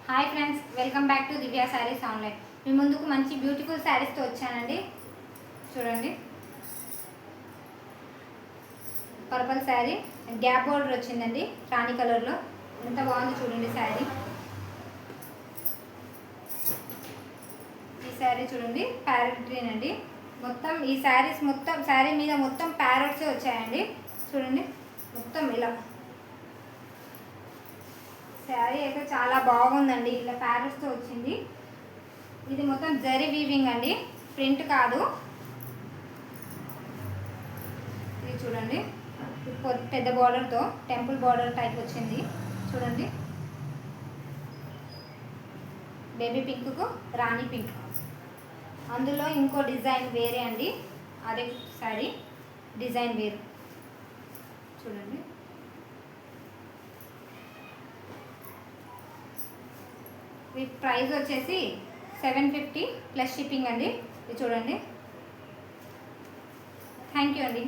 Hi friends, welcome back to Divya Sarees online. మీ ముందుకు మంచి బ్యూటిఫుల్ శారీస్తో వచ్చానండి. చూడండి, పర్పల్ శారీ గ్యాప్ బోర్డర్ వచ్చిందండి. రాణి కలర్లో ఎంత బాగుంది చూడండి శారీ. ఈ శారీ చూడండి, ప్యారెట్ గ్రీన్ అండి. మొత్తం ఈ శారీస్ మొత్తం శారీ మీద మొత్తం ప్యారెట్సే వచ్చాయండి. చూడండి, మొత్తం ఇలా శారీ అయితే చాలా బాగుందండి. ఇలా ప్యారెట్స్తో వచ్చింది. ఇది మొత్తం జరీ వీవింగ్ అండి, ప్రింట్ కాదు. ఇది చూడండి, పెద్ద బార్డర్తో టెంపుల్ బార్డర్ టైప్ వచ్చింది. చూడండి, బేబీ పింక్కు రాణి పింక్. అందులో ఇంకో డిజైన్ వేరే అండి, అదే శారీ డిజైన్ వేరు. చూడండి, ఈ ప్రైస్ వచ్చేసి 750 ప్లస్ షిప్పింగ్ అండి. ఇది చూడండి. థ్యాంక్ యూ అండి.